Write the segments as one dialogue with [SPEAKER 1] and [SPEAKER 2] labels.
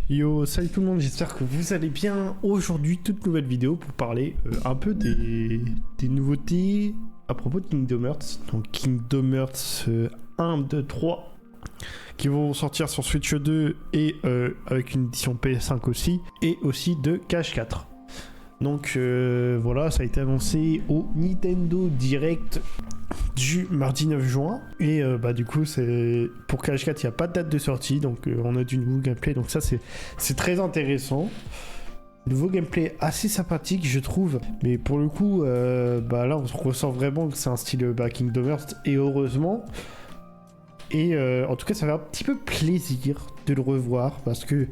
[SPEAKER 1] Yo, salut tout le monde, j'espère que vous allez bien. Aujourd'hui, toute nouvelle vidéo pour parler un peu des nouveautés à propos de Kingdom Hearts. Donc Kingdom Hearts 1, 2, 3 qui vont sortir sur Switch 2 et avec une édition PS5 aussi, et aussi de KH4. Donc voilà, ça a été annoncé au Nintendo Direct du mardi 9 juin. Et du coup, c'est pour KH4, il n'y a pas de date de sortie, donc on a du nouveau gameplay. Donc ça, c'est très intéressant. Nouveau gameplay assez sympathique, je trouve. Mais pour le coup, là, on ressent vraiment que c'est un style Kingdom Hearts, et heureusement. Et en tout cas, ça fait un petit peu plaisir de le revoir, parce que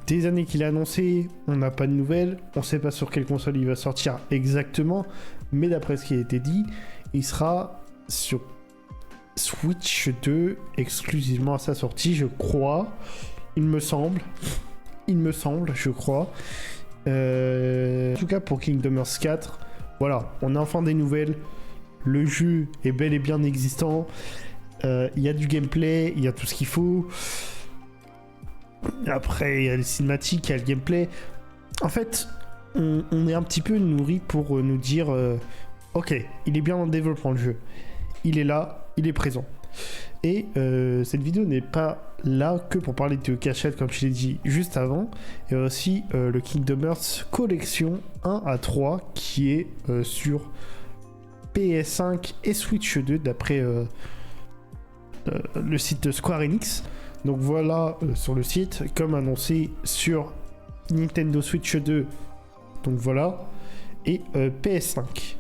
[SPEAKER 1] des années qu'il a annoncé, on n'a pas de nouvelles, on sait pas sur quelle console il va sortir exactement, mais d'après ce qui a été dit, il sera sur Switch 2 exclusivement à sa sortie, je crois. Il me semble, je crois. En tout cas pour Kingdom Hearts 4, voilà, on a enfin des nouvelles. Le jeu est bel et bien existant. Il y a du gameplay, il y a tout ce qu'il faut. Après, il y a les cinématiques, il y a le gameplay. En fait, on est un petit peu nourri pour nous dire ok, il est bien en développement le jeu. Il est là, il est présent. Et cette vidéo n'est pas là que pour parler de KH4, comme je l'ai dit juste avant. Il y a aussi le Kingdom Hearts Collection 1 à 3 qui est sur PS5 et Switch 2 d'après le site de Square Enix. Donc voilà sur le site, comme annoncé sur Nintendo Switch 2. Donc voilà. Et PS5.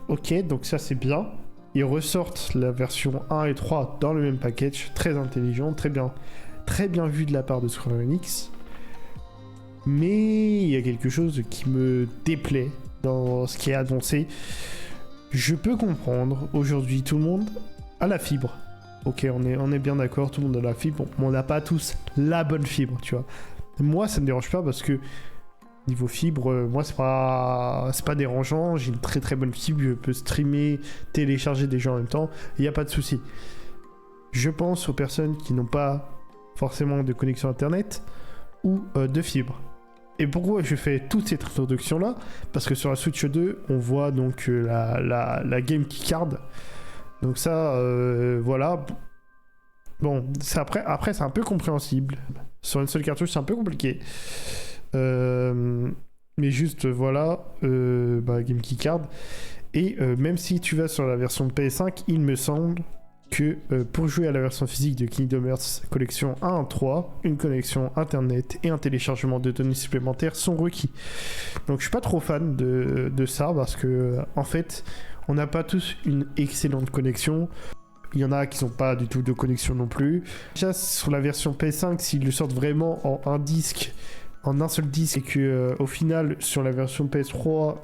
[SPEAKER 1] Ok, donc ça c'est bien. Ils ressortent la version 1 et 3 dans le même package. Très intelligent, très bien vu de la part de Square Enix. Mais il y a quelque chose qui me déplaît dans ce qui est annoncé. Je peux comprendre, aujourd'hui tout le monde a la fibre. Ok, on est bien d'accord, tout le monde a la fibre. Bon, on n'a pas tous la bonne fibre, tu vois. Moi, ça me dérange pas parce que niveau fibre, moi, c'est pas dérangeant. J'ai une très bonne fibre, je peux streamer, télécharger des jeux en même temps. Il n'y a pas de souci. Je pense aux personnes qui n'ont pas forcément de connexion internet ou de fibre. Et pourquoi je fais toute cette introduction-là? Parce que sur la Switch 2, on voit donc la Game Keycard. Donc ça, voilà. Bon, après c'est un peu compréhensible. Sur une seule cartouche, c'est un peu compliqué. Mais juste, voilà, Game Keycard. Et même si tu vas sur la version PS5, il me semble que pour jouer à la version physique de Kingdom Hearts Collection 1 à 3, une connexion internet et un téléchargement de données supplémentaires sont requis. Donc je suis pas trop fan de ça, parce que en fait, on n'a pas tous une excellente connexion. Il y en a qui n'ont pas du tout de connexion non plus. Déjà, sur la version PS5, s'ils le sortent vraiment en un seul disque, et que au final, sur la version PS3,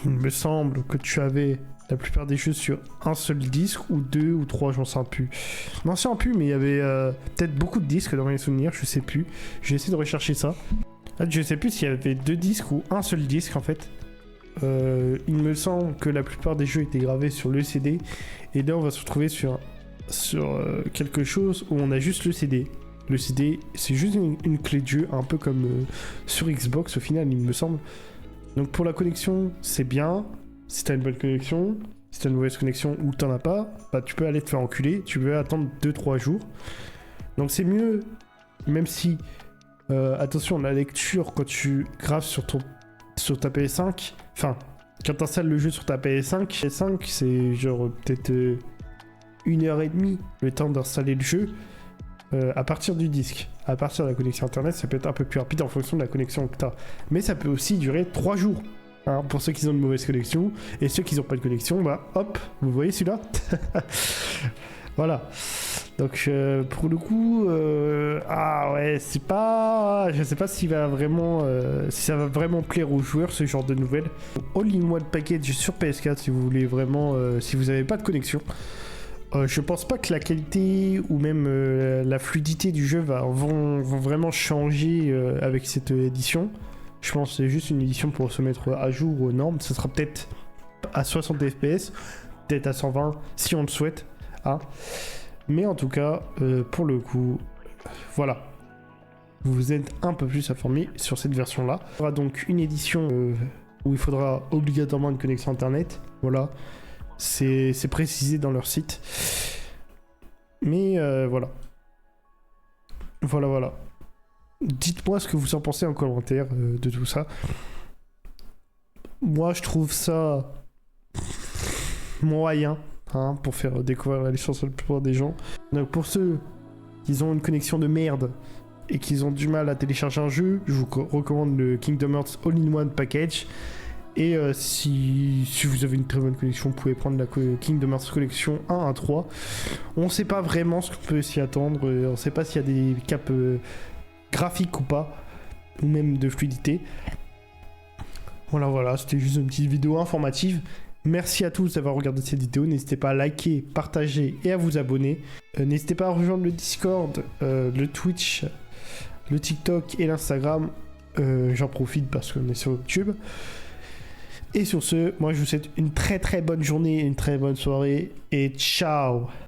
[SPEAKER 1] il me semble que tu avais la plupart des jeux sur un seul disque, ou deux, ou trois, j'en sais plus. Je m'en souviens plus, mais il y avait peut-être beaucoup de disques dans mes souvenirs, je sais plus. J'ai essayé de rechercher ça. Là, je sais plus s'il y avait deux disques ou un seul disque en fait. Il me semble que la plupart des jeux étaient gravés sur le CD, et là on va se retrouver sur quelque chose où on a juste le CD. Le CD, c'est juste une clé de jeu, un peu comme sur Xbox au final, il me semble. Donc pour la connexion, c'est bien. Si t'as une bonne connexion, si t'as une mauvaise connexion ou t'en as pas, tu peux aller te faire enculer, tu peux attendre 2-3 jours. Donc c'est mieux, même si attention, la lecture quand tu graves sur ta PS5, enfin, quand t'installes le jeu sur ta PS5, c'est genre peut-être 1h30 le temps d'installer le jeu à partir du disque. À partir de la connexion internet, ça peut être un peu plus rapide en fonction de la connexion que t'as. Mais ça peut aussi durer 3 jours. Hein, pour ceux qui ont une mauvaise connexion, et ceux qui n'ont pas de connexion, hop, vous voyez celui-là. Voilà. Donc pour le coup, c'est pas, je sais pas s'il va vraiment, si ça va vraiment plaire aux joueurs ce genre de nouvelles. All-in-one package sur PS4 si vous voulez vraiment, si vous n'avez pas de connexion. Je pense pas que la qualité ou même la fluidité du jeu vont vraiment changer avec cette édition. Je pense que c'est juste une édition pour se mettre à jour aux normes. Ça sera peut-être à 60 FPS, peut-être à 120 si on le souhaite. Hein. Mais en tout cas, pour le coup, voilà. vous êtes un peu plus informé sur cette version-là. Il y aura donc une édition où il faudra obligatoirement une connexion internet. Voilà, c'est précisé dans leur site. Mais voilà. Voilà. Dites-moi ce que vous en pensez en commentaire de tout ça. Moi, je trouve ça moyen, hein, pour faire découvrir la licence à la plupart des gens. Donc pour ceux qui ont une connexion de merde et qui ont du mal à télécharger un jeu, je vous recommande le Kingdom Hearts All-in-One Package. Et si vous avez une très bonne connexion, vous pouvez prendre la Kingdom Hearts Collection 1 à 3. On sait pas vraiment ce qu'on peut s'y attendre, on sait pas s'il y a des caps graphiques ou pas, ou même de fluidité. Voilà, c'était juste une petite vidéo informative. Merci à tous d'avoir regardé cette vidéo. N'hésitez pas à liker, partager et à vous abonner. N'hésitez pas à rejoindre le Discord, le Twitch, le TikTok et l'Instagram. J'en profite parce qu'on est sur YouTube. Et sur ce, moi je vous souhaite une très très bonne journée, une très bonne soirée et ciao!